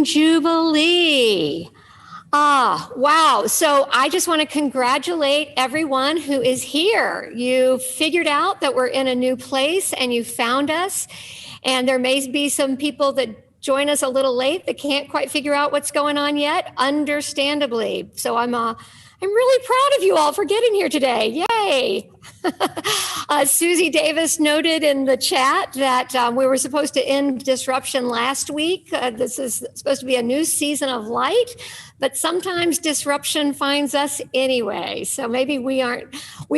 Jubilee. Wow. So I just want to congratulate everyone who is here. You figured out that we're in a new place and you found us. And there may be some people that join us a little late that can't quite figure out what's going on yet, understandably. So I'm really proud of you all for getting here today. Yay. Susie Davis noted in the chat that we were supposed to end disruption last week. This is supposed to be a new season of light, but sometimes disruption finds us anyway. So maybe we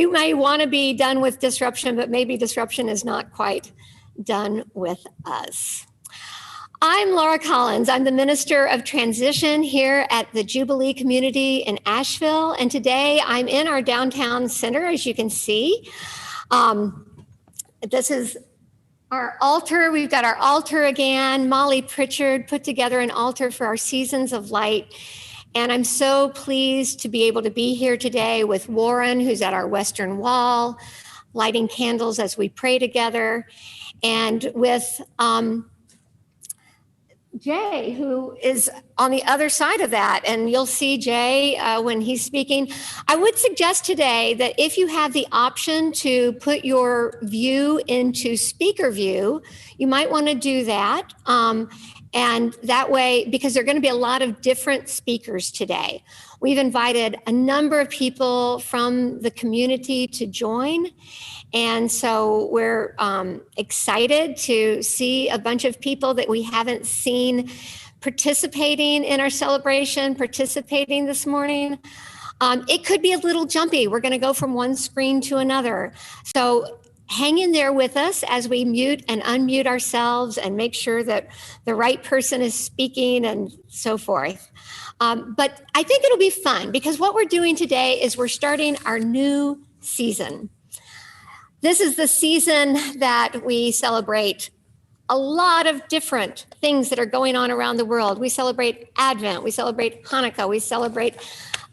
may want to be done with disruption, but maybe disruption is not quite done with us. I'm Laura Collins. I'm the Minister of Transition here at the Jubilee community in Asheville. And today I'm in our downtown center, as you can see. This is our altar. We've got our altar again. Molly Pritchard put together an altar for our Seasons of Light. And I'm so pleased to be able to be here today with Warren, who's at our western wall, lighting candles as we pray together, and with Jay, who is on the other side of that. And you'll see Jay when he's speaking. I would suggest today that if you have the option to put your view into speaker view, you might want to do that. And that way, because there are going to be a lot of different speakers today. We've invited a number of people from the community to join. And so we're excited to see a bunch of people that we haven't seen participating in our celebration, participating this morning. It could be a little jumpy. We're going to go from one screen to another. So hang in there with us as we mute and unmute ourselves and make sure that the right person is speaking and so forth. But I think it'll be fun because what we're doing today is we're starting our new season. This is the season that we celebrate a lot of different things that are going on around the world. We celebrate Advent, we celebrate Hanukkah, we celebrate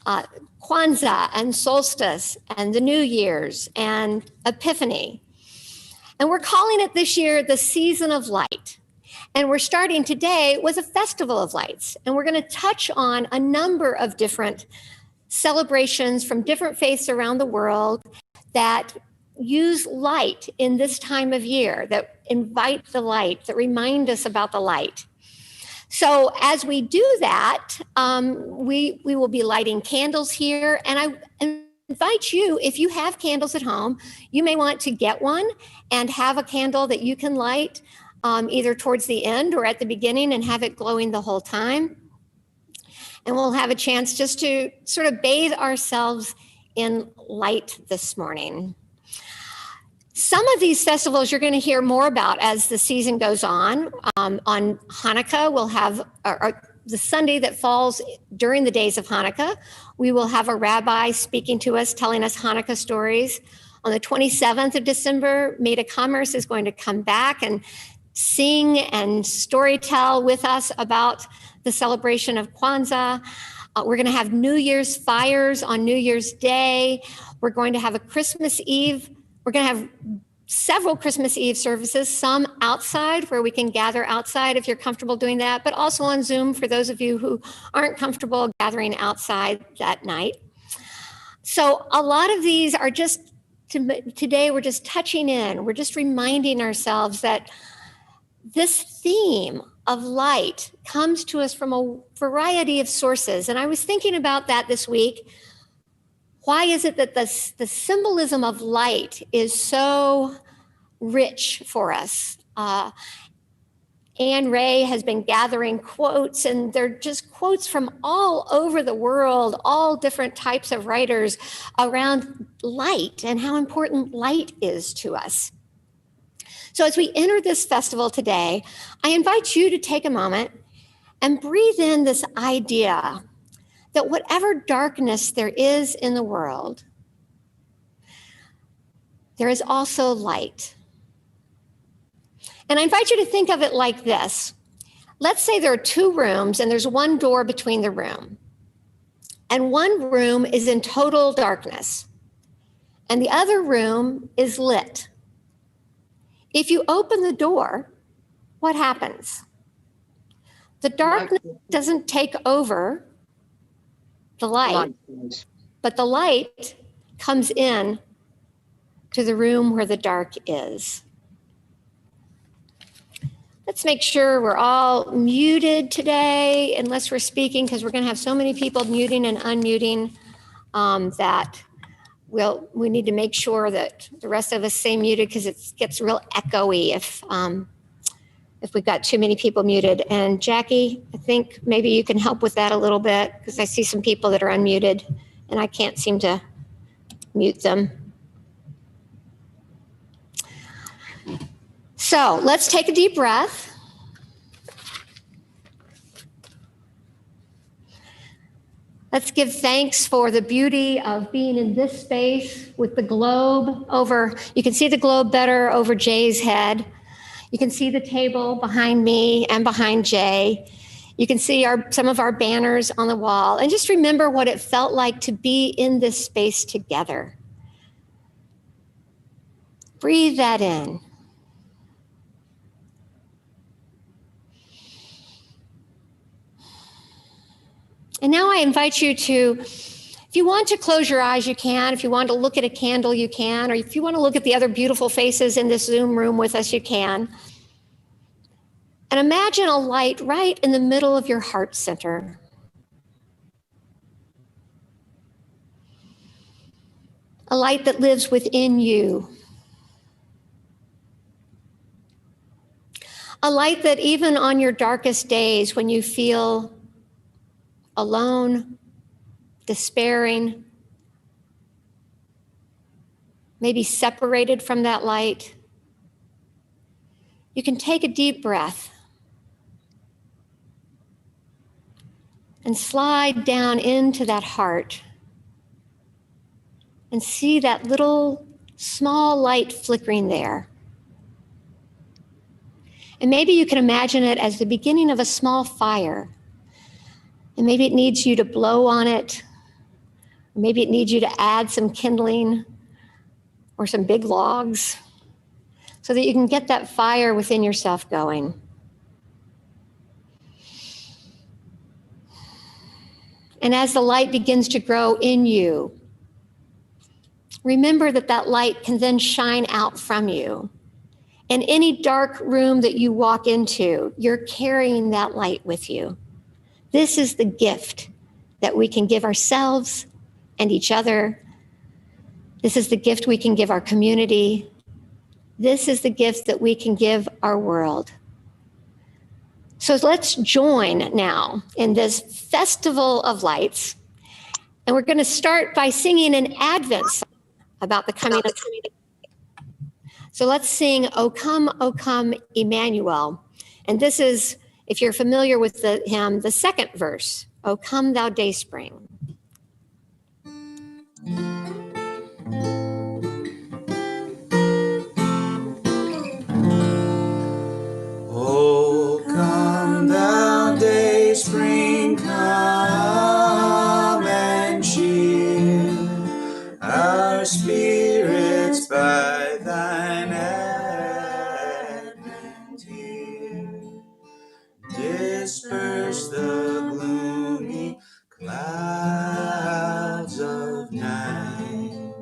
Kwanza and Solstice and the New Year's and Epiphany. And we're calling it this year the Season of Light. And we're starting today with a Festival of Lights. And we're going to touch on a number of different celebrations from different faiths around the world that use light in this time of year, that invite the light, that remind us about the light. So as we do that, we will be lighting candles here. And I invite you, if you have candles at home, you may want to get one and have a candle that you can light either towards the end or at the beginning and have it glowing the whole time. And we'll have a chance just to sort of bathe ourselves in light this morning. Some of these festivals you're going to hear more about as the season goes on. On Hanukkah, we'll have the Sunday that falls during the days of Hanukkah. We will have a rabbi speaking to us, telling us Hanukkah stories. On the 27th of December, Commerce is going to come back and sing and storytell with us about the celebration of Kwanza. We're going to have New Year's fires on New Year's Day. We're going to have a Christmas Eve. We're going to have several Christmas Eve services, some outside where we can gather outside if you're comfortable doing that, but also on Zoom for those of you who aren't comfortable gathering outside that night. So a lot of these are just, today we're just touching in, we're just reminding ourselves that this theme of light comes to us from a variety of sources. And I was thinking about that this week. Why is it that the symbolism of light is so rich for us? Anne Ray has been gathering quotes, and they're just quotes from all over the world, all different types of writers around light and how important light is to us. So as we enter this festival today, I invite you to take a moment and breathe in this idea that whatever darkness there is in the world, there is also light. And I invite you to think of it like this. Let's say there are two rooms and there's one door between the room. And one room is in total darkness. And the other room is lit. If you open the door, what happens? The darkness doesn't take over the light, but the light comes in to the room where the dark is. Let's make sure we're all muted today, unless we're speaking, because we're going to have so many people muting and unmuting that we need to make sure that the rest of us stay muted, because it gets real echoey if we've got too many people muted. And Jackie, I think maybe you can help with that a little bit, because I see some people that are unmuted and I can't seem to mute them. So let's take a deep breath. Let's give thanks for the beauty of being in this space with the globe over. You can see the globe better over Jay's head. You can see the table behind me and behind Jay. You can see some of our banners on the wall. And just remember what it felt like to be in this space together. Breathe that in. And now I invite you to, if you want to close your eyes, you can. If you want to look at a candle, you can. Or if you want to look at the other beautiful faces in this Zoom room with us, you can. And imagine a light right in the middle of your heart center. A light that lives within you. A light that even on your darkest days, when you feel alone, despairing, maybe separated from that light, you can take a deep breath and slide down into that heart and see that little small light flickering there. And maybe you can imagine it as the beginning of a small fire. And maybe it needs you to blow on it. Or maybe it needs you to add some kindling or some big logs so that you can get that fire within yourself going. And as the light begins to grow in you, remember that that light can then shine out from you. In any dark room that you walk into, you're carrying that light with you. This is the gift that we can give ourselves and each other. This is the gift we can give our community. This is the gift that we can give our world. So let's join now in this festival of lights. And we're going to start by singing an Advent song about the coming of. So let's sing, O Come, Emmanuel. And this is, if you're familiar with the hymn, the second verse, O come thou day spring. O come thou day spring, come and cheer our spirits by thine advent here. Disperse the gloomy clouds of night,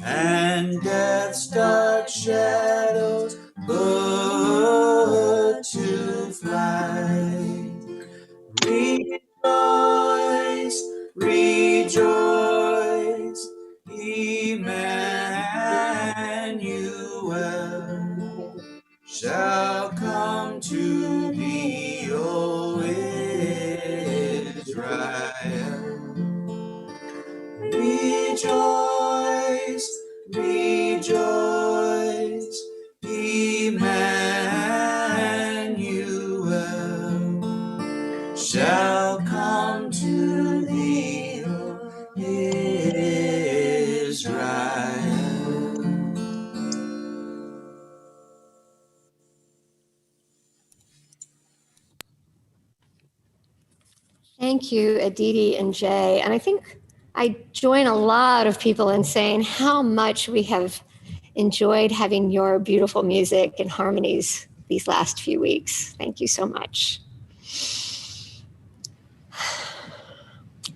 and death's dark shadows put to flight. Rejoice, rejoice, Emmanuel shall come to thee, O Israel. Rejoice, rejoice, Emmanuel shall come to thee, O Israel. Thank you, Aditi and Jay. And I think I join a lot of people in saying how much we have enjoyed having your beautiful music and harmonies these last few weeks. Thank you so much.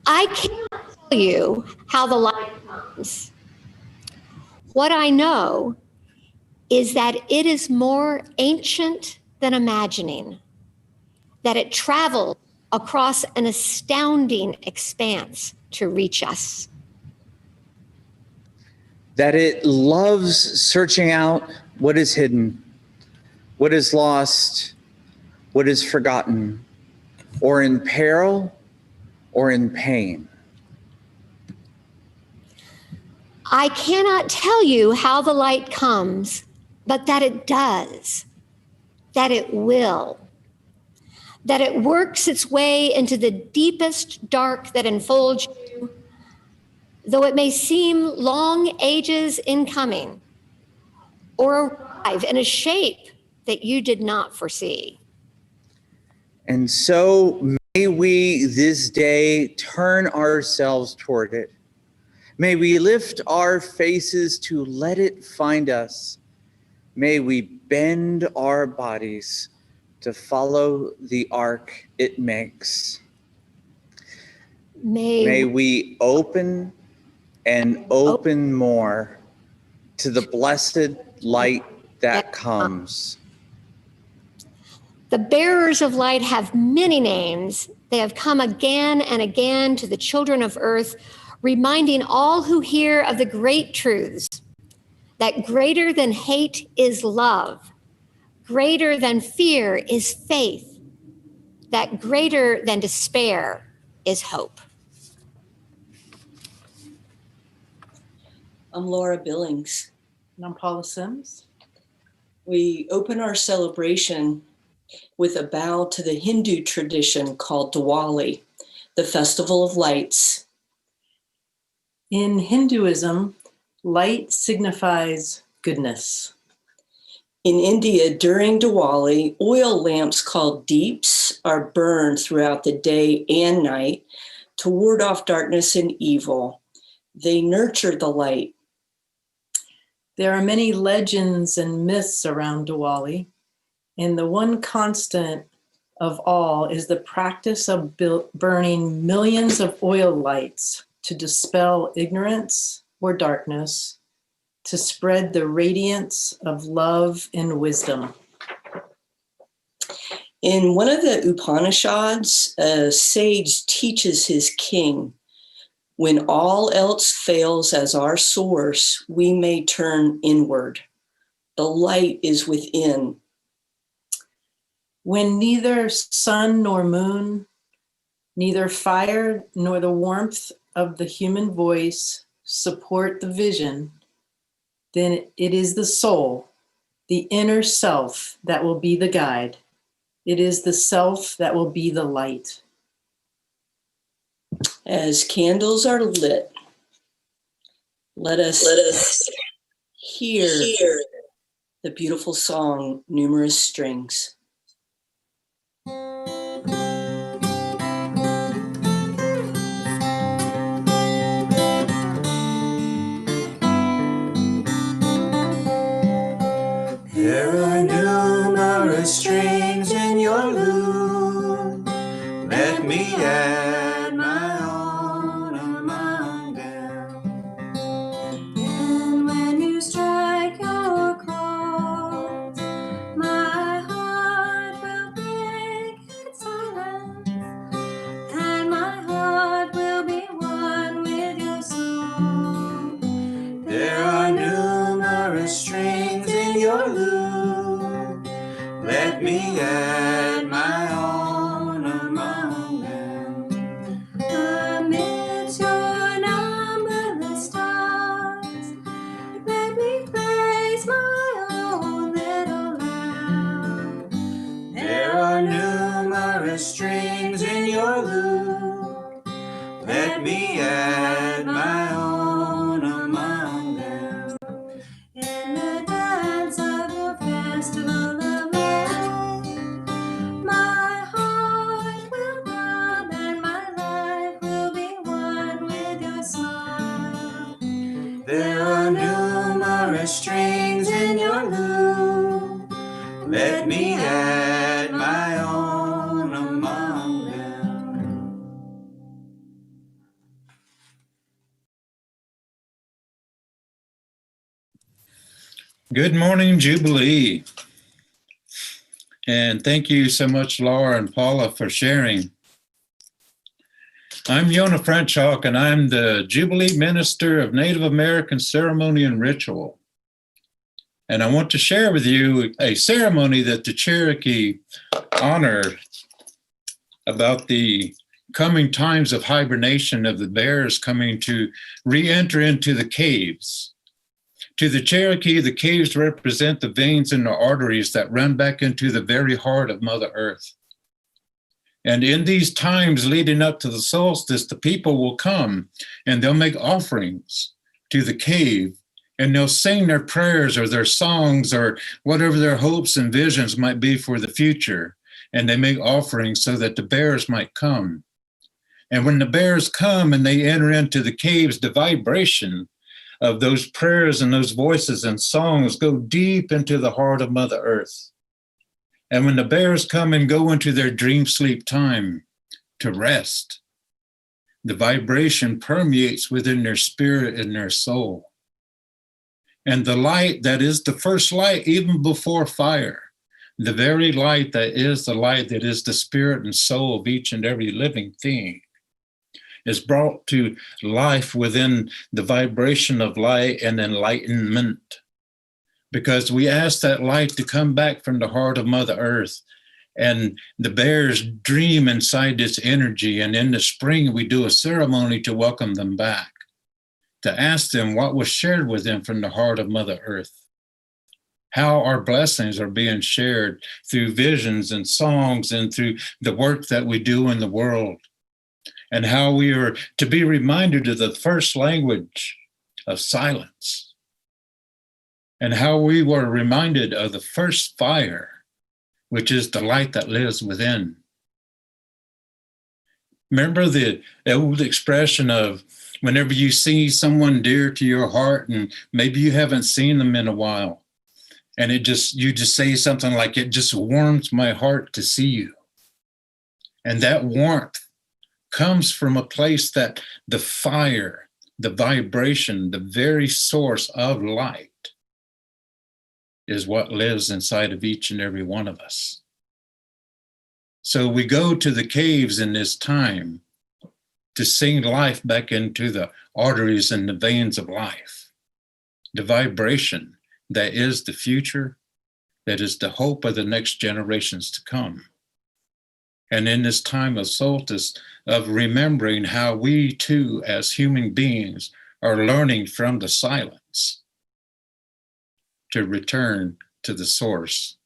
I cannot tell you how the light comes. What I know is that it is more ancient than imagining, that it travels across an astounding expanse to reach us. That it loves searching out what is hidden, what is lost, what is forgotten, or in peril, or in pain. I cannot tell you how the light comes, but that it does, that it will, that it works its way into the deepest dark that enfolds you, though it may seem long ages in coming, or arrive in a shape that you did not foresee. And so may we this day turn ourselves toward it. May we lift our faces to let it find us. May we bend our bodies to follow the arc it makes. May we open and open more to the blessed light that comes. The bearers of light have many names. They have come again and again to the children of earth, reminding all who hear of the great truths, that greater than hate is love, greater than fear is faith, that greater than despair is hope. I'm Laura Billings. And I'm Paula Sims. We open our celebration with a bow to the Hindu tradition called Diwali, the Festival of Lights. In Hinduism, light signifies goodness. In India, during Diwali, oil lamps called deeps are burned throughout the day and night to ward off darkness and evil. They nurture the light. There are many legends and myths around Diwali, and the one constant of all is the practice of burning millions of oil lights to dispel ignorance or darkness, to spread the radiance of love and wisdom. In one of the Upanishads, a sage teaches his king, when all else fails as our source, we may turn inward. The light is within. When neither sun nor moon, neither fire nor the warmth of the human voice support the vision, then it is the soul, the inner self, that will be the guide. It is the self that will be the light. As candles are lit, let us hear the beautiful song, Numerous Strings. There are numerous strings in your lute. Let me add my own among them. And when you strike your chords, my heart will break its silence, and my heart will be one with your song. There are numerous strings in your lute. Let me add my own among them. Amidst your numberless stars, let me place my own little lamp. There are numerous strings in your lute. Let me add my own among them. In the dance of your festival of light, my heart will throb and my life will be one with your smile. There are numerous strings in your lute. Let me add my own among Good morning, Jubilee. And thank you so much, Laura and Paula, for sharing. I'm Yonah FrenchHawk, and I'm the Jubilee Minister of Native American Ceremony and Ritual. And I want to share with you a ceremony that the Cherokee honor about the coming times of hibernation of the bears coming to re-enter into the caves. To the Cherokee, the caves represent the veins and the arteries that run back into the very heart of Mother Earth. And in these times leading up to the solstice, the people will come and they'll make offerings to the cave, and they'll sing their prayers or their songs or whatever their hopes and visions might be for the future. And they make offerings so that the bears might come. And when the bears come and they enter into the caves, the vibration of those prayers and those voices and songs go deep into the heart of Mother Earth. And when the bears come and go into their dream sleep time to rest, the vibration permeates within their spirit and their soul. And the light that is the first light, even before fire, the very light that is the light that is the spirit and soul of each and every living thing, is brought to life within the vibration of light and enlightenment. Because we ask that light to come back from the heart of Mother Earth, and the bears dream inside this energy. And in the spring, we do a ceremony to welcome them back, to ask them what was shared with them from the heart of Mother Earth, how our blessings are being shared through visions and songs and through the work that we do in the world, and how we are to be reminded of the first language of silence, and how we were reminded of the first fire, which is the light that lives within. Remember the old expression of whenever you see someone dear to your heart and maybe you haven't seen them in a while, and you just say something like, it just warms my heart to see you. And that warmth comes from a place that the fire, the vibration, the very source of light is what lives inside of each and every one of us. So we go to the caves in this time to sing life back into the arteries and the veins of life, the vibration that is the future, that is the hope of the next generations to come. And in this time of solstice, of remembering how we too, as human beings, are learning from the silence to return to the source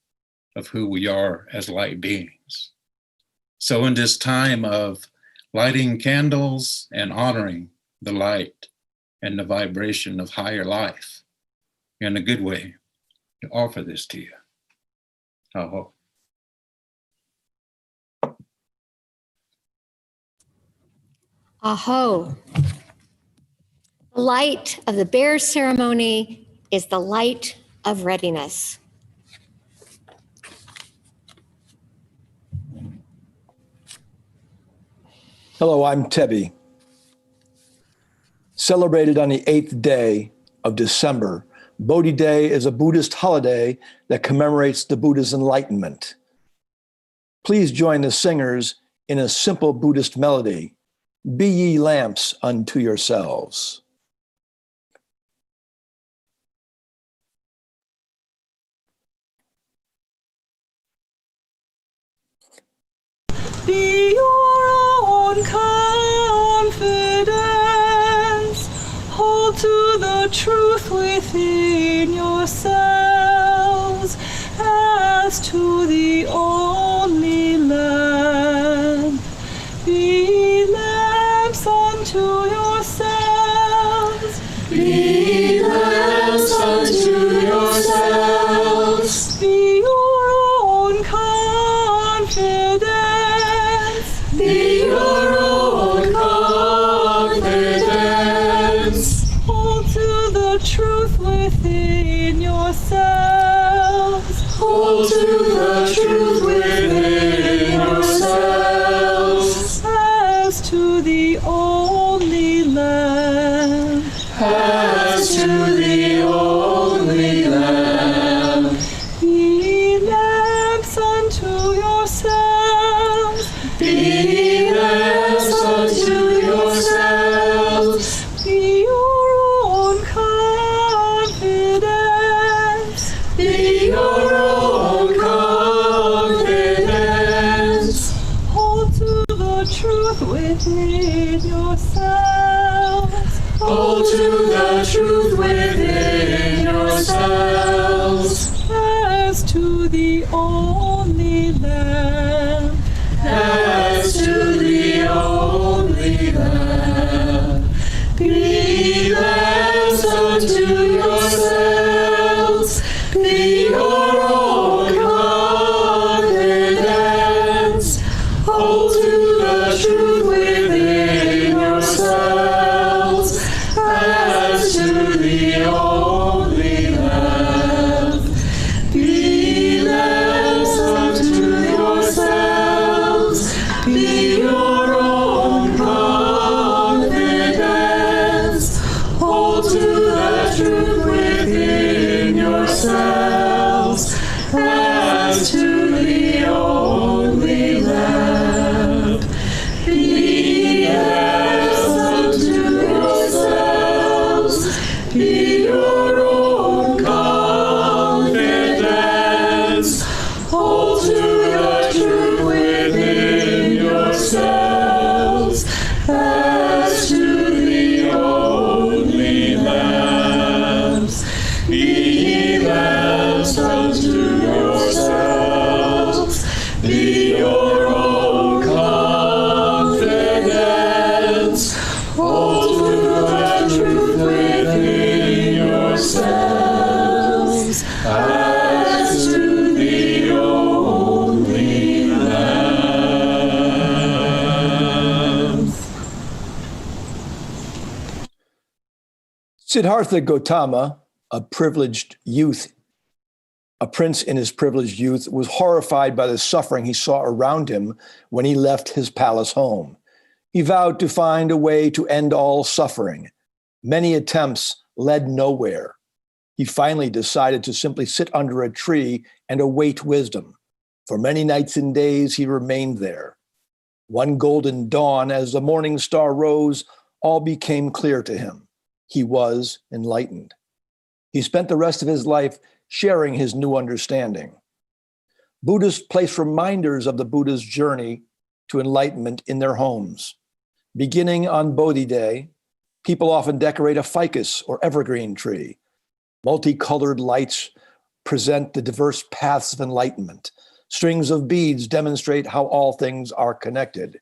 of who we are as light beings. So in this time of lighting candles and honoring the light and the vibration of higher life, in a good way, to offer this to you. Aho. Aho. The light of the bear ceremony is the light of readiness. Hello, I'm Tebbe. Celebrated on the 8th day of December, Bodhi Day is a Buddhist holiday that commemorates the Buddha's enlightenment. Please join the singers in a simple Buddhist melody, "Be ye lamps unto yourselves." Be your own confidence, hold to the truth within yourselves, as to the only lamp. Be lamps unto yourselves, be lamps unto yourselves, be your own confidence, be your own confidence, hold to the truth within yourselves, hold to the truth within yourselves, as to the only lamp, as to the only lamp. the truth within yourselves. As to the only Lamb. As to the only Lamb. Be lambs unto yourselves. Be your own confidence. Hold to the truth within yourselves. As to the only Lamb. Be lambs unto yourselves. Be your own confidence. Hold to the truth within yourselves. As to the only Lamb. Be lambs unto yourselves. Be your own confidence. Hold to the truth within yourselves. As to the only lambs. Be lambs unto yourselves. Be your own confidence. Hold to the truth within yourselves. As to the only lambs. Siddhartha Gautama, a prince in his privileged youth, was horrified by the suffering he saw around him when he left his palace home. He vowed to find a way to end all suffering. Many attempts led nowhere. He finally decided to simply sit under a tree and await wisdom. For many nights and days, he remained there. One golden dawn, as the morning star rose, all became clear to him. He was enlightened. He spent the rest of his life sharing his new understanding. Buddhists place reminders of the Buddha's journey to enlightenment in their homes. Beginning on Bodhi Day, people often decorate a ficus or evergreen tree. Multicolored lights present the diverse paths of enlightenment. Strings of beads demonstrate how all things are connected.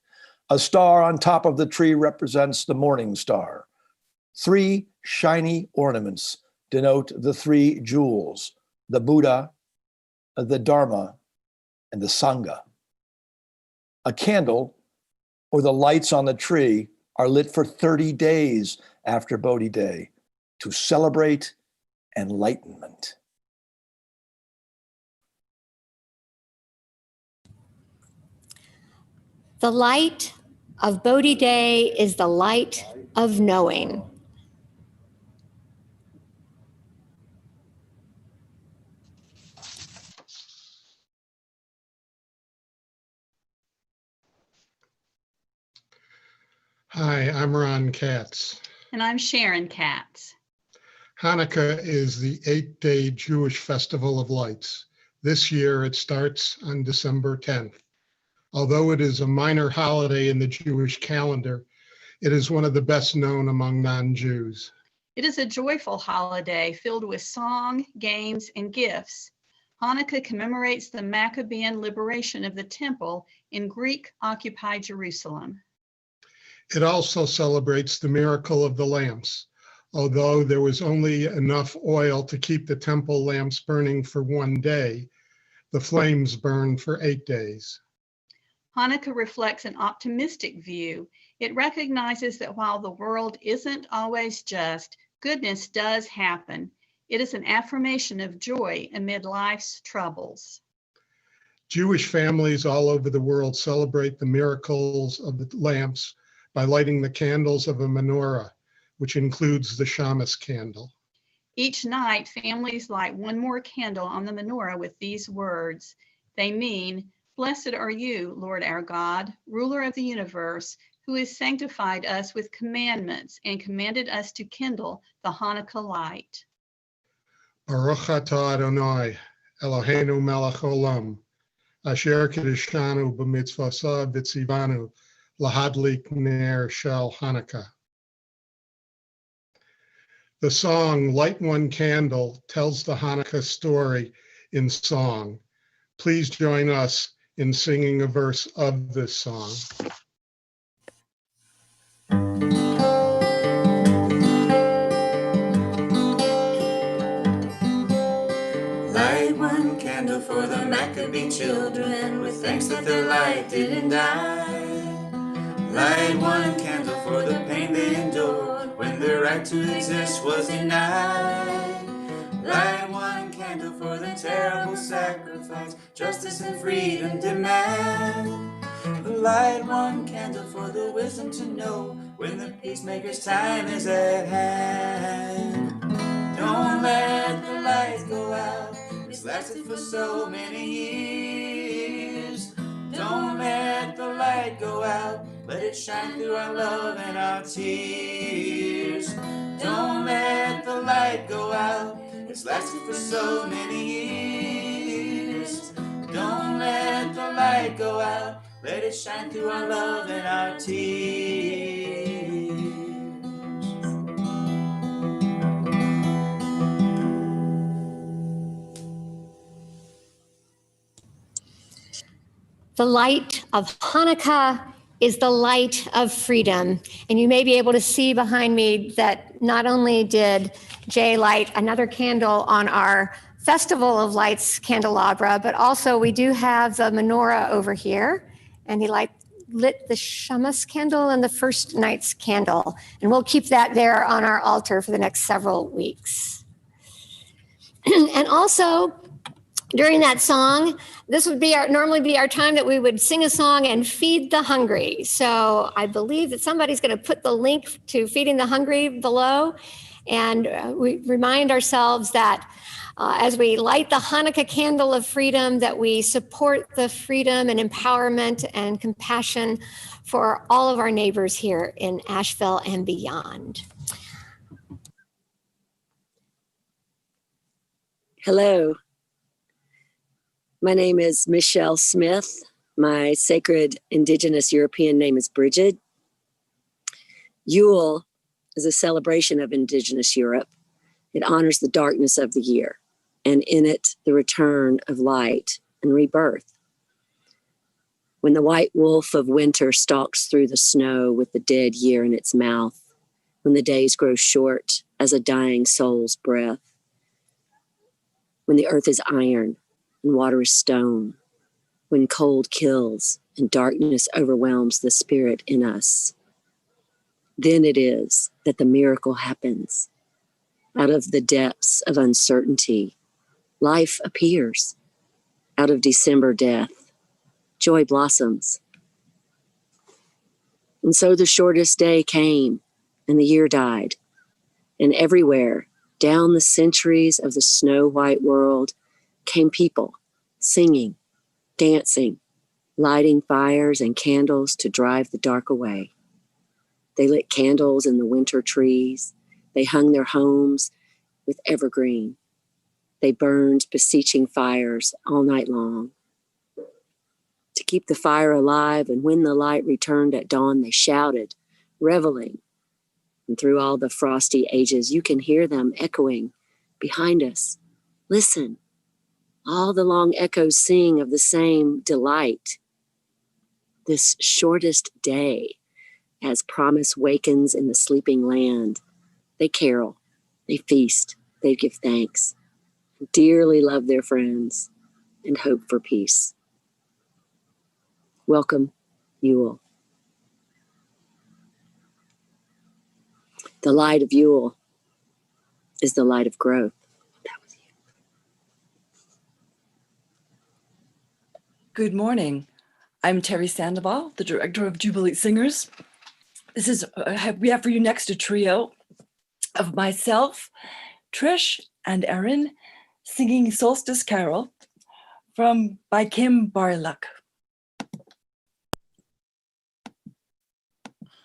A star on top of the tree represents the morning star. 3 shiny ornaments denote the 3 jewels: the Buddha, the Dharma, and the Sangha. A candle, or the lights on the tree, are lit for 30 days after Bodhi Day to celebrate enlightenment. The light of Bodhi Day is the light of knowing. Hi, I'm Ron Katz. And I'm Sharon Katz. Hanukkah is the 8-day Jewish festival of lights. This year it starts on December 10th. Although it is a minor holiday in the Jewish calendar, it is one of the best known among non-Jews. It is a joyful holiday filled with song, games, and gifts. Hanukkah commemorates the Maccabean liberation of the temple in Greek-occupied Jerusalem. It also celebrates the miracle of the lamps. Although there was only enough oil to keep the temple lamps burning for 1 day, the flames burned for 8 days. Hanukkah reflects an optimistic view. It recognizes that while the world isn't always just, goodness does happen. It is an affirmation of joy amid life's troubles. Jewish families all over the world celebrate the miracles of the lamps by lighting the candles of a menorah, which includes the Shamas candle. Each night, families light one more candle on the menorah with these words. They mean, "Blessed are you, Lord our God, ruler of the universe, who has sanctified us with commandments and commanded us to kindle the Hanukkah light." Baruch atah Adonai, Eloheinu melech olam, asher kiddushanu b'mitzvosav v'tzivanu lahadlik ner shel Hanukkah. The song Light One Candle tells the Hanukkah story in song. Please join us in singing a verse of this song. Light one candle for the Maccabee children, with thanks that their light didn't die. Light one candle for the pain they endured when their right to exist was denied. Light one candle for the terrible sacrifice justice and freedom demand. Light one candle for the wisdom to know when the peacemaker's time is at hand. Don't let the lights go out, it's lasted for so many years. Don't let the light go out, let it shine through our love and our tears. Don't let the light go out, it's lasted for so many years. Don't let the light go out, let it shine through our love and our tears. The light of Hanukkah is the light of freedom. And you may be able to see behind me that not only did Jay light another candle on our Festival of Lights candelabra, but also we do have the menorah over here. And he lit the Shamas candle and the first night's candle. And we'll keep that there on our altar for the next several weeks. And also, during that song, this would be normally be our time that we would sing a song and feed the hungry. So I believe that somebody's going to put the link to feeding the hungry below. And we remind ourselves that as we light the Hanukkah candle of freedom, that we support the freedom and empowerment and compassion for all of our neighbors here in Asheville and beyond. Hello. My name is Michelle Smith. My sacred Indigenous European name is Bridget. Yule is a celebration of Indigenous Europe. It honors the darkness of the year, and in it, the return of light and rebirth. When the white wolf of winter stalks through the snow with the dead year in its mouth, when the days grow short as a dying soul's breath, when the earth is iron and water is stone, when cold kills and darkness overwhelms the spirit in us, then it is that the miracle happens. Out of the depths of uncertainty, life appears. Out of December death, joy blossoms. And so the shortest day came, and the year died. And everywhere, down the centuries of the snow-white world, came people singing, dancing, lighting fires and candles to drive the dark away. They lit candles in the winter trees. They hung their homes with evergreen. They burned beseeching fires all night long. To keep the fire alive, and when the light returned at dawn, they shouted, reveling. And through all the frosty ages, you can hear them echoing behind us. Listen. All the long echoes sing of the same delight. This shortest day, as promise wakens in the sleeping land, they carol, they feast, they give thanks, dearly love their friends, and hope for peace. Welcome, Yule. The light of Yule is the light of growth. Good morning. I'm Terry Sandoval, the director of Jubilee Singers. We have for you next a trio of myself, Trish, and Erin singing Solstice Carol by Kim Barluck.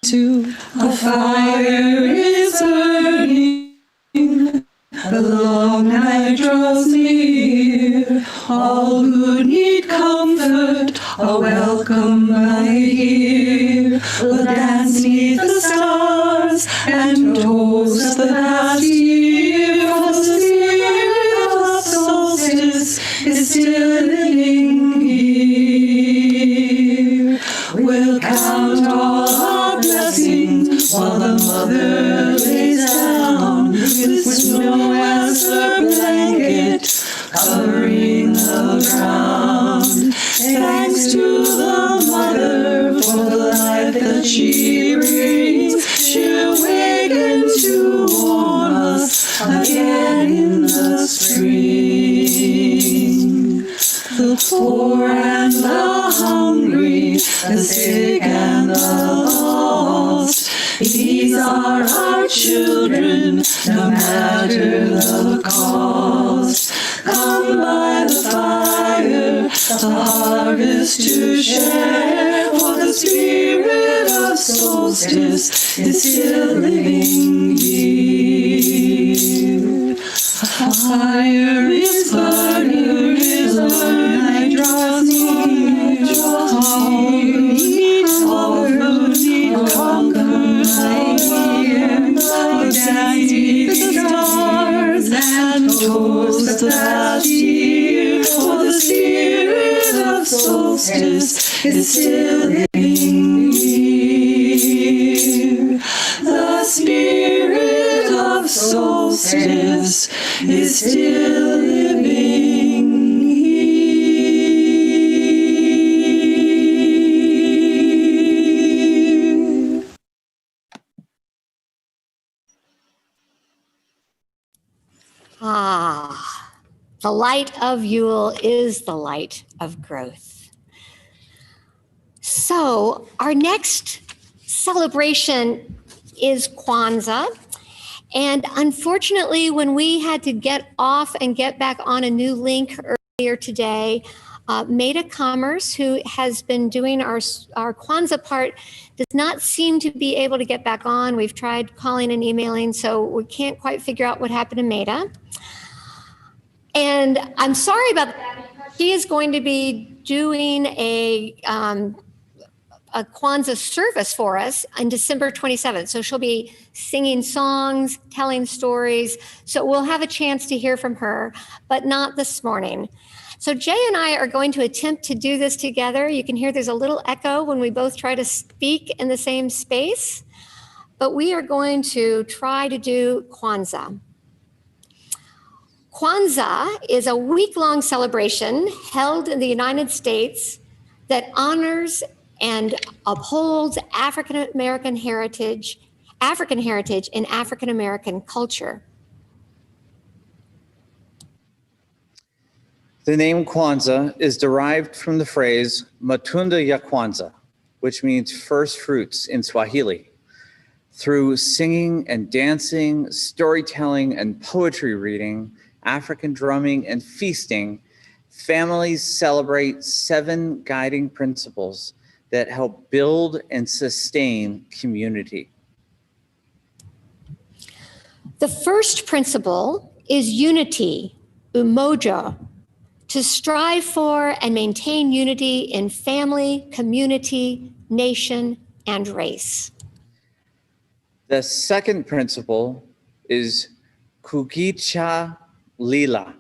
A fire is burning, the long night draws near. All who need comfort are welcome right here. We'll dance 'neath the stars and toast the past last year, for the spirit of solstice is still living here. We'll count all our blessings while the mother lays down with snow as her blanket covering the ground. Thanks to the mother for the life that she brings. She'll waken to warm us again in the spring. The poor and the hungry, the sick and the lost, these are our children, no matter the cost. Come by the fire, the harvest to share, for the spirit of solstice is still living here. A fire is burning, night draws near, all who need conquer, the stars and toast the past year, for the spirit of solstice is still living here. The spirit of solstice is still living here. Ah, the light of Yule is the light of growth. So our next celebration is Kwanza. And unfortunately, when we had to get off and get back on a new link earlier today, Maida Commerce, who has been doing our Kwanza part, does not seem to be able to get back on. We've tried calling and emailing, so we can't quite figure out what happened to Maida. And I'm sorry about that. She is going to be doing a Kwanzaa service for us on December 27th. So she'll be singing songs, telling stories. So we'll have a chance to hear from her, but not this morning. So Jay and I are going to attempt to do this together. You can hear there's a little echo when we both try to speak in the same space, but we are going to try to do Kwanzaa. Kwanzaa is a week-long celebration held in the United States that honors and upholds African heritage in African American culture. The name Kwanzaa is derived from the phrase Matunda ya Kwanza, which means first fruits in Swahili. Through singing and dancing, storytelling and poetry reading, African drumming and feasting, families celebrate 7 guiding principles that help build and sustain community. The first principle is unity, umoja, to strive for and maintain unity in family, community, nation, and race. The second principle is kukicha lila,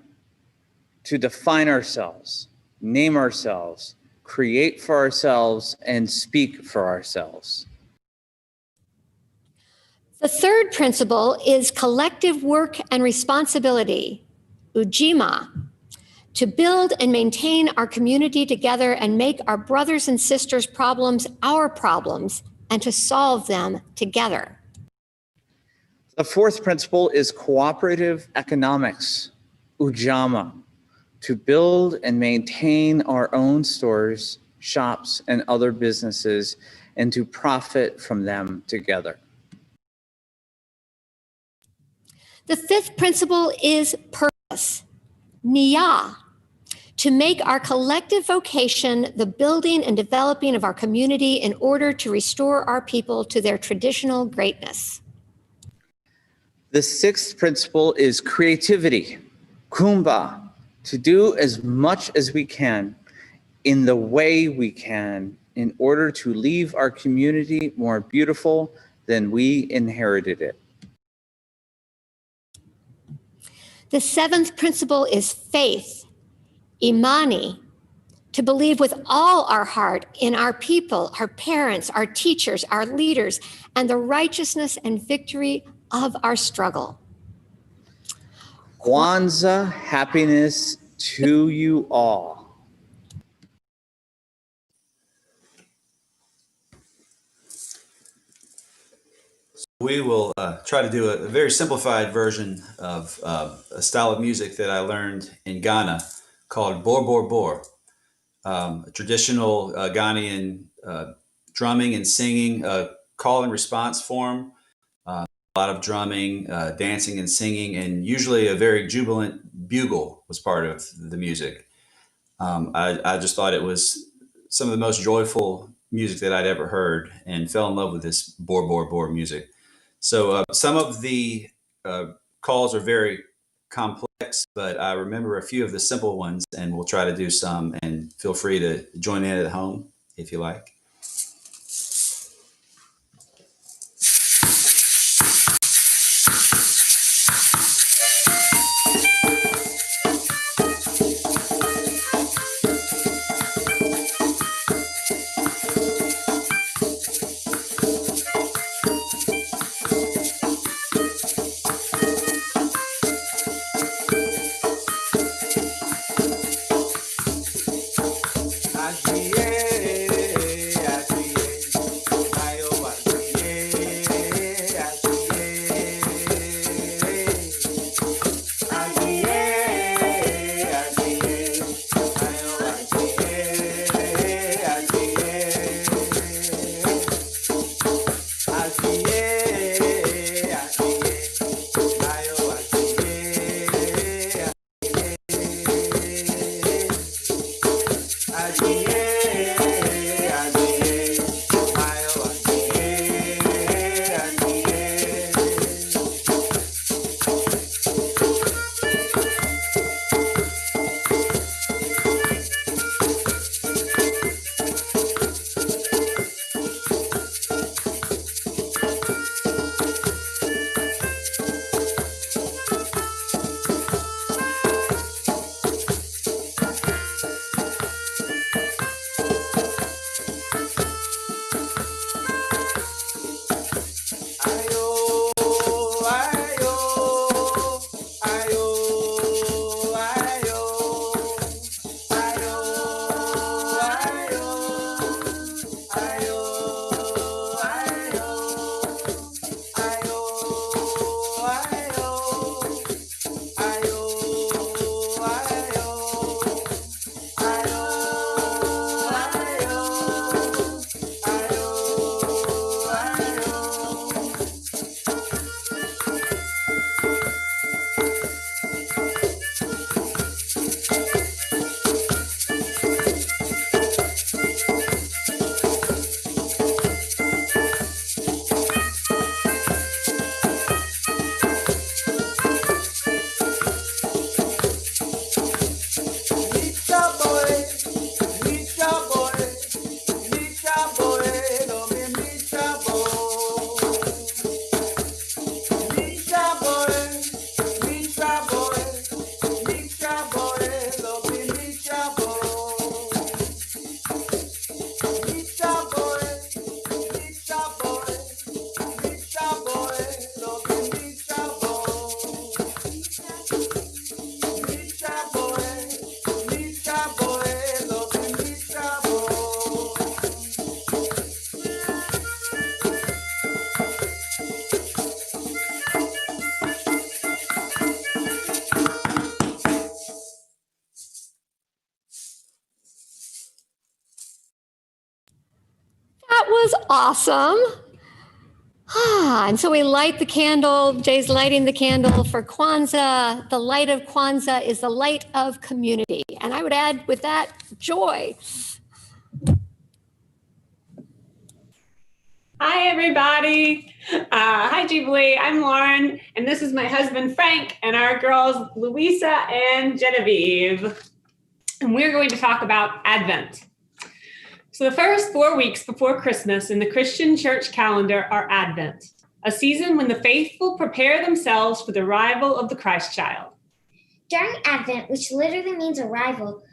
to define ourselves, name ourselves, create for ourselves, and speak for ourselves. The third principle is collective work and responsibility, ujima, to build and maintain our community together and make our brothers and sisters' problems our problems and to solve them together. The fourth principle is cooperative economics, ujama, to build and maintain our own stores, shops, and other businesses, and to profit from them together. The fifth principle is purpose, niya, to make our collective vocation the building and developing of our community in order to restore our people to their traditional greatness. The sixth principle is creativity, kumba, to do as much as we can in the way we can in order to leave our community more beautiful than we inherited it. The seventh principle is faith, imani, to believe with all our heart in our people, our parents, our teachers, our leaders, and the righteousness and victory of our struggle. Kwanza, happiness to you all. We will try to do a very simplified version of a style of music that I learned in Ghana called Bor Bor Bor, a traditional Ghanaian drumming and singing call and response form. A lot of drumming, dancing and singing, and usually a very jubilant bugle was part of the music. I just thought it was some of the most joyful music that I'd ever heard and fell in love with this Bor Bor Bor music. So some of the calls are very complex, but I remember a few of the simple ones, and we'll try to do some, and feel free to join in at home if you like. That was awesome. And so we light the candle. Jay's lighting the candle for Kwanza. The light of Kwanza is the light of community. And I would add with that, joy. Hi, everybody. Hi, Jubilee. I'm Lauren, and this is my husband, Frank, and our girls, Louisa and Genevieve. And we're going to talk about Advent. So the first 4 weeks before Christmas in the Christian church calendar are Advent, a season when the faithful prepare themselves for the arrival of the Christ child. During Advent, which literally means arrival,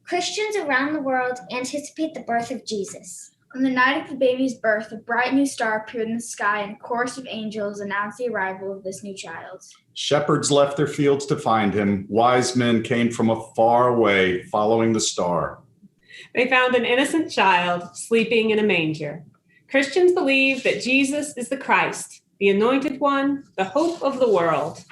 Christians around the world anticipate the birth of Jesus. On the night of the baby's birth, a bright new star appeared in the sky, and a chorus of angels announced the arrival of this new child. Shepherds left their fields to find him. Wise men came from afar away, following the star. They found an innocent child sleeping in a manger. Christians believe that Jesus is the Christ, the anointed one, the hope of the world.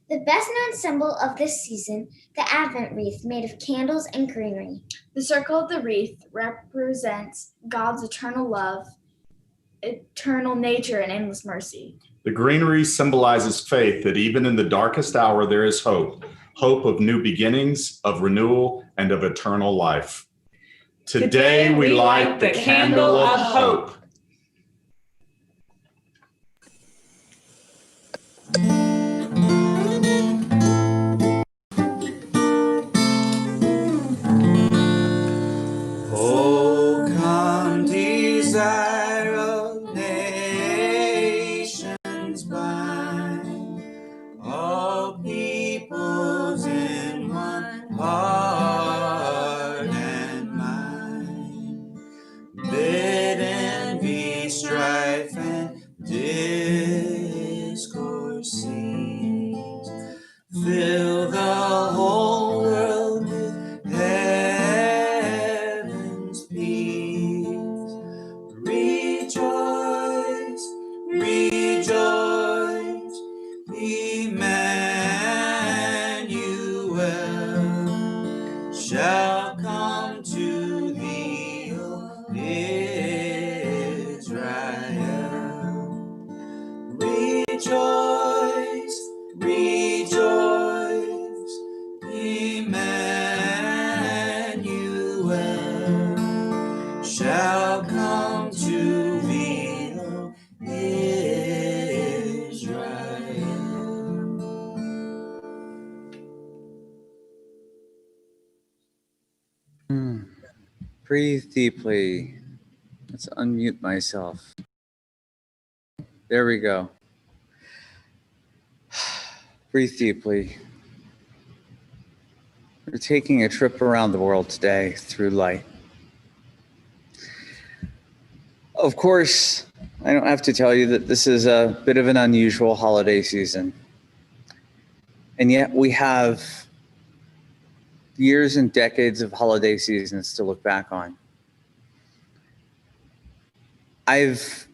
The best-known symbol of this season, the Advent wreath made of candles and greenery. The circle of the wreath represents God's eternal love, eternal nature, and endless mercy. The greenery symbolizes faith that even in the darkest hour there is hope, hope of new beginnings, of renewal, and of eternal life. Today we light the candle of hope. Oh, come desire of nations blind, all peoples in one heart and mind. Bid envy, strife, and discourse cease. Fill the whole world with heaven's peace. Rejoice, rejoice, Emmanuel shall come to thee, O Israel. Rejoice, rejoice, Emmanuel shall come to thee, O Israel. Breathe deeply. Let's unmute myself. There we go. Breathe deeply. We're taking a trip around the world today through light. Of course, I don't have to tell you that this is a bit of an unusual holiday season. And yet we have years and decades of holiday seasons to look back on. I've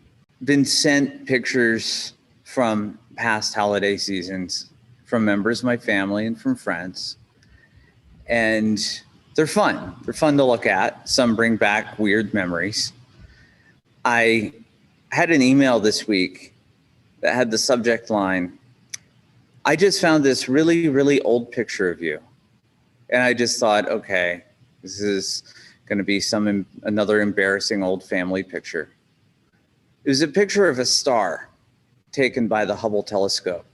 been sent pictures from past holiday seasons from members of my family and from friends. And they're fun. They're fun to look at. Some bring back weird memories. I had an email this week that had the subject line, "I just found this really, really old picture of you." And I just thought, okay, this is going to be another embarrassing old family picture. It was a picture of a star taken by the Hubble telescope.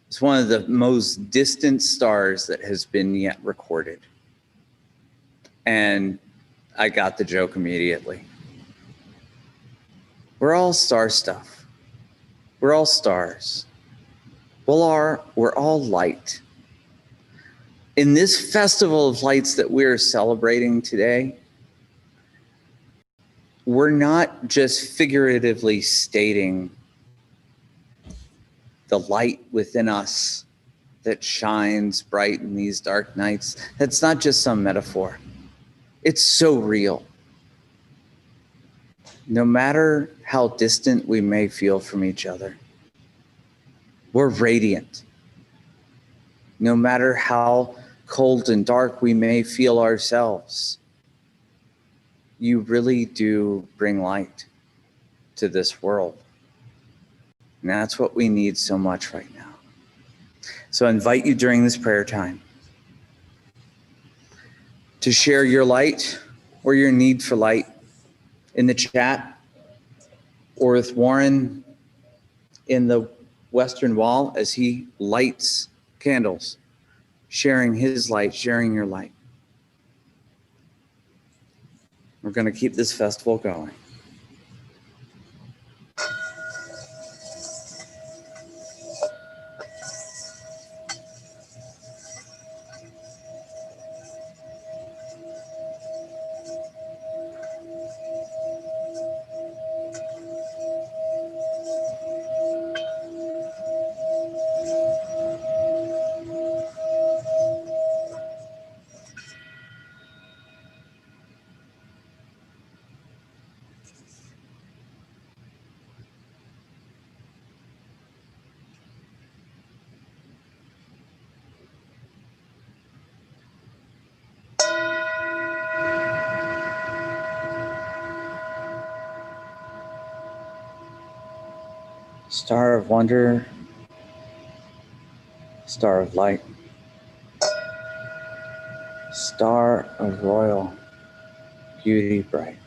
It's one of the most distant stars that has been yet recorded. And I got the joke immediately. We're all star stuff. We're all stars. We're all light. In this festival of lights that we're celebrating today, we're not just figuratively stating the light within us that shines bright in these dark nights. That's not just some metaphor. It's so real. No matter how distant we may feel from each other, we're radiant. No matter how cold and dark we may feel ourselves, you really do bring light to this world. And that's what we need so much right now. So I invite you during this prayer time to share your light or your need for light in the chat or with Warren in the Western Wall as he lights candles, sharing his light, sharing your light. We're going to keep this festival going. Star of wonder, star of light, star of royal beauty bright.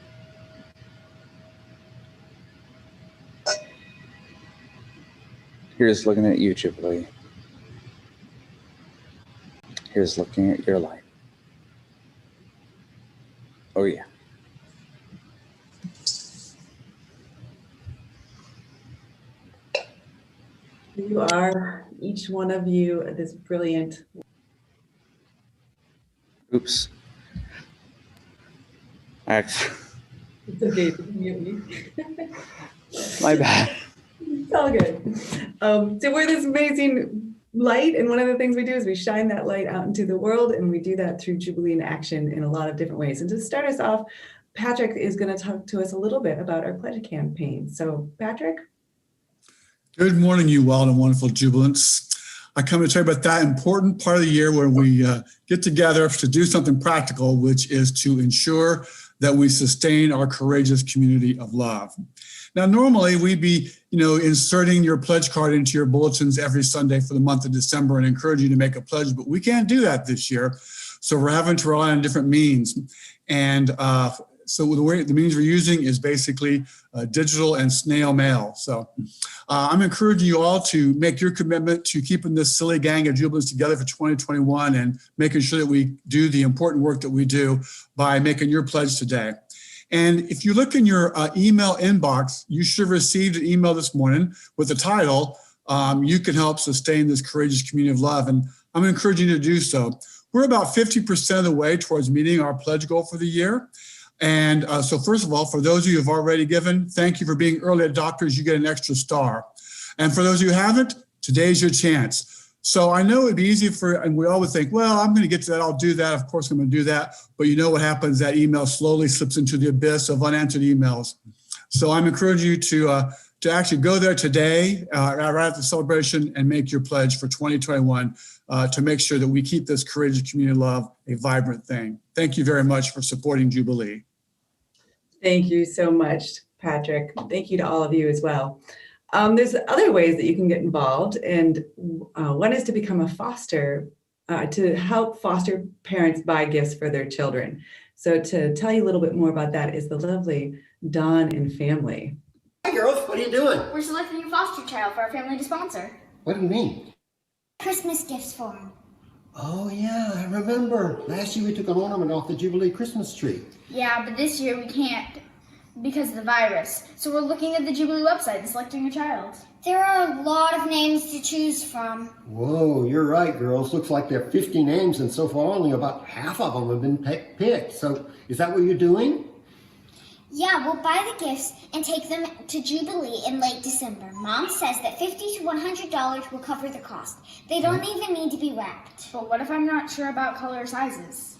Here's looking at you, Jubilee. Here's looking at your light. Oh yeah. You are, each one of you, this brilliant. Oops. Actually, It's okay to mute me. my bad. It's all good. So we're this amazing light, and one of the things we do is we shine that light out into the world, and we do that through Jubilee in action in a lot of different ways. And to start us off, Patrick is going to talk to us a little bit about our pledge campaign. So Patrick? Good morning, you wild and wonderful jubilants. I come to tell you about that important part of the year where we get together to do something practical, which is to ensure that we sustain our courageous community of love. Now, normally we'd be, inserting your pledge card into your bulletins every Sunday for the month of December and encourage you to make a pledge, but we can't do that this year. So we're having to rely on different means. And so the means we're using is basically digital and snail mail. So I'm encouraging you all to make your commitment to keeping this silly gang of jubilants together for 2021 and making sure that we do the important work that we do by making your pledge today. And if you look in your email inbox, you should have received an email this morning with the title, You Can Help Sustain This Courageous Community of Love. And I'm encouraging you to do so. We're about 50% of the way towards meeting our pledge goal for the year. And so first of all, for those of you who have already given, thank you for being early adopters. You get an extra star. And for those of you who haven't, today's your chance. So I know it'd be easy and we all would think, well, I'm going to get to that. I'll do that. Of course, I'm going to do that. But you know what happens? That email slowly slips into the abyss of unanswered emails. So I'm encouraging you to actually go there today, right after the celebration, and make your pledge for 2021 to make sure that we keep this courageous community of love a vibrant thing. Thank you very much for supporting Jubilee. Thank you so much, Patrick. Thank you to all of you as well. There's other ways that you can get involved, and one is to become a foster, to help foster parents buy gifts for their children. So to tell you a little bit more about that is the lovely Dawn and family. Hi girls, what are you doing? We're selecting a foster child for our family to sponsor. What do you mean? Christmas gifts for him. Oh yeah, I remember. Last year we took an ornament off the Jubilee Christmas tree. Yeah, but this year we can't because of the virus. So we're looking at the Jubilee website and selecting a child. There are a lot of names to choose from. Whoa, you're right, girls. Looks like there are 50 names, and so far only about half of them have been picked. So is that what you're doing? Yeah, we'll buy the gifts and take them to Jubilee in late December. Mom says that $50 to $100 will cover the cost. They don't even need to be wrapped. But what if I'm not sure about color sizes?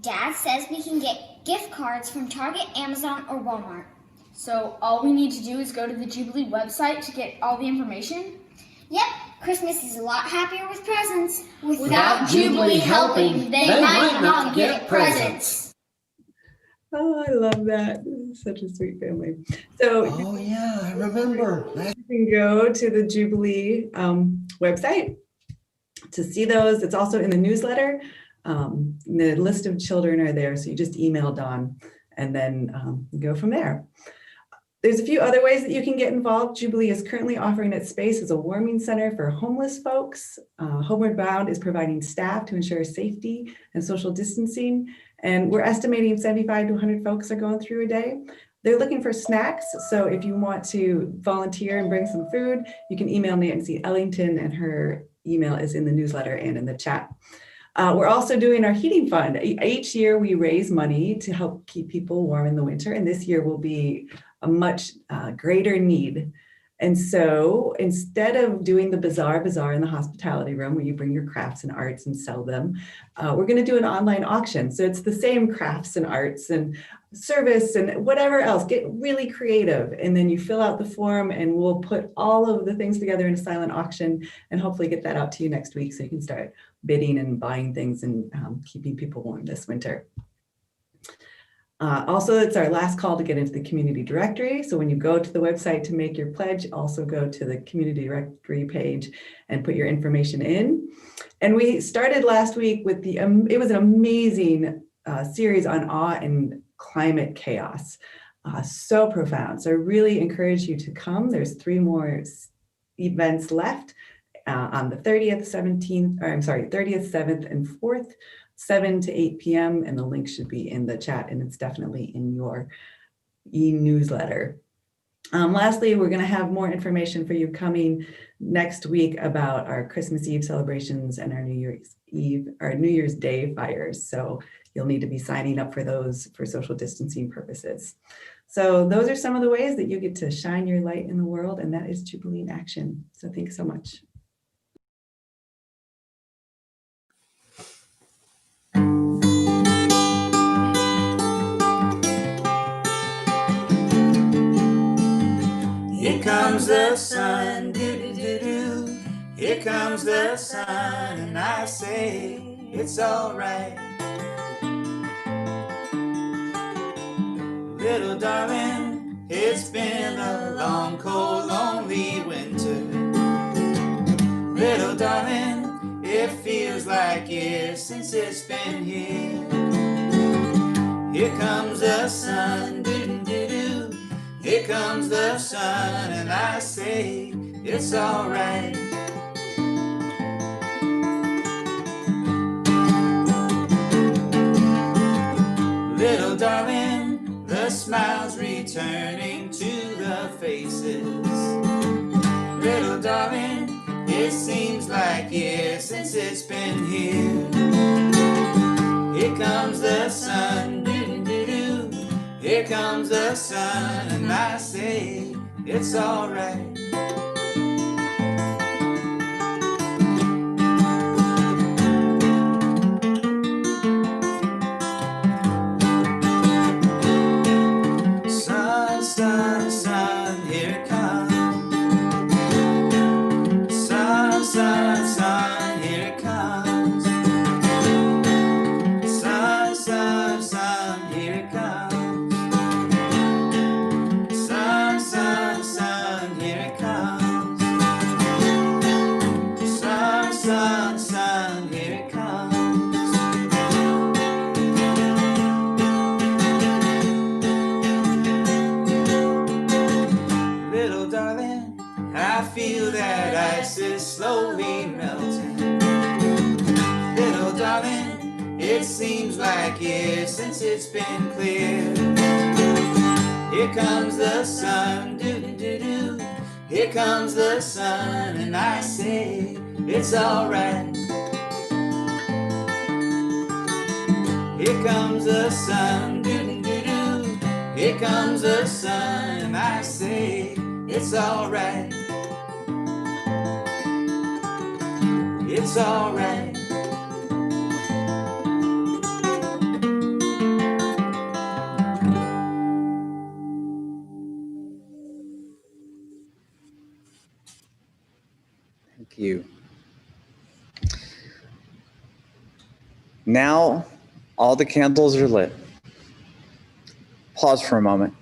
Dad says we can get gift cards from Target, Amazon, or Walmart. So all we need to do is go to the Jubilee website to get all the information? Yep, Christmas is a lot happier with presents. Without Jubilee helping, they might not get presents. Oh, I love that. This is such a sweet family. So, oh yeah, I remember. You can go to the Jubilee website to see those. It's also in the newsletter. The list of children are there, so you just email Dawn and then go from there. There's a few other ways that you can get involved. Jubilee is currently offering its space as a warming center for homeless folks. Homeward Bound is providing staff to ensure safety and social distancing. And we're estimating 75 to 100 folks are going through a day. They're looking for snacks. So if you want to volunteer and bring some food, you can email Nancy Ellington, and her email is in the newsletter and in the chat. We're also doing our heating fund. Each year we raise money to help keep people warm in the winter. And this year will be a much greater need. And so instead of doing the bazaar in the hospitality room where you bring your crafts and arts and sell them, we're going to do an online auction. So it's the same crafts and arts and service and whatever else. Get really creative. And then you fill out the form and we'll put all of the things together in a silent auction and hopefully get that out to you next week so you can start bidding and buying things and keeping people warm this winter. Also, it's our last call to get into the community directory. So when you go to the website to make your pledge, also go to the community directory page and put your information in. And we started last week with it was an amazing series on awe and climate chaos. So profound. So I really encourage you to come. There's 3 more events left on the 30th, 7th, and 4th. 7 to 8 p.m. and the link should be in the chat, and it's definitely in your e-newsletter. Lastly, we're going to have more information for you coming next week about our Christmas Eve celebrations and our New Year's Day fires. So you'll need to be signing up for those for social distancing purposes. So those are some of the ways that you get to shine your light in the world, and that is Jubilee in action. So thanks so much. Here comes the sun, do-do-do-do. Here comes the sun, and I say it's all right. Little darling, it's been a long, cold, lonely winter. Little darling, it feels like years since it's been here. Here comes the sun, do-do-do-do. Here comes the sun, and I say it's all right. Little darling, the smile's returning to the faces. Little darling, it seems like years since it's been here. Here comes the sun, do-do-do-do. Here comes the sun, and I say it's all right. Sun, sun, sun, here it comes. Sun, sun, sun, here it comes. Sun, sun, sun, here it comes. Sun, sun, sun, here it comes. Sun, sun, sun, here it comes. Little darling, I feel that ice is slowly melting. Little darling, it seems like years since it's been clear. Here comes the sun, do-do-do-do. Here comes the sun, and I say it's all right. Here comes the sun, do-do-do-do. Here comes the sun, and I say it's all right. It's all right. Thank you. Now, all the candles are lit. Pause for a moment.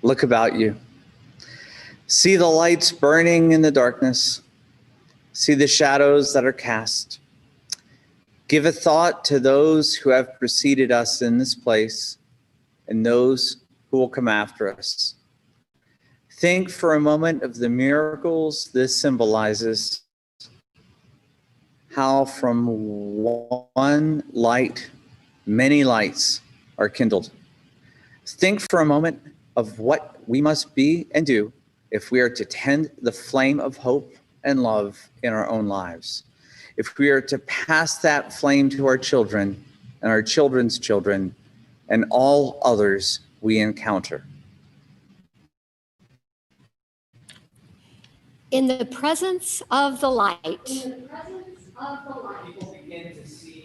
Look about you. See the lights burning in the darkness. See the shadows that are cast. Give a thought to those who have preceded us in this place and those who will come after us. Think for a moment of the miracles this symbolizes. How from one light, many lights are kindled. Think for a moment of what we must be and do if we are to tend the flame of hope and love in our own lives. If we are to pass that flame to our children and our children's children and all others we encounter. In the presence of the light,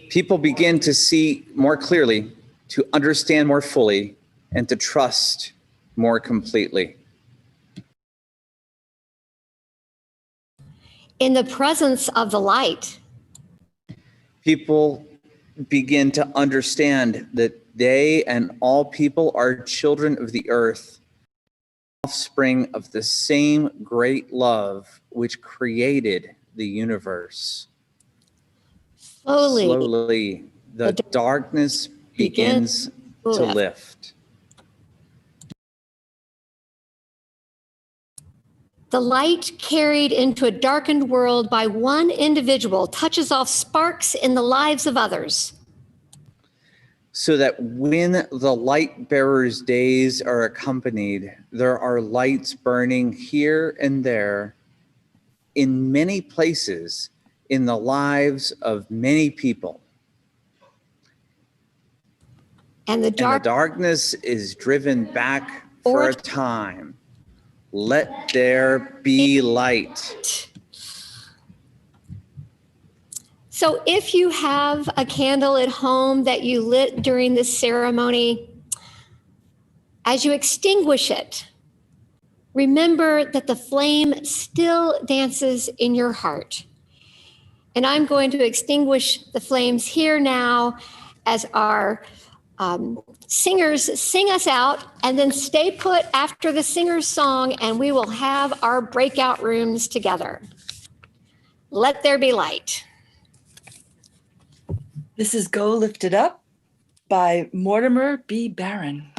people begin to see more clearly, to understand more fully, and to trust more completely. in the presence of the light, people begin to understand that They and all people are children of the earth, offspring of the same great love which created the universe. Slowly, the darkness begins to lift. The light carried into a darkened world by one individual touches off sparks in the lives of others. So that when the light bearer's days are accompanied, there are lights burning here and there in many places in the lives of many people. And the darkness is driven back for a time. Let there be light. So if you have a candle at home that you lit during this ceremony, as you extinguish it, remember that the flame still dances in your heart. And I'm going to extinguish the flames here now as our singers sing us out, and then stay put after the singer's song, and we will have our breakout rooms together. Let there be light. This is Go Lift It Up by Mortimer B. Barron.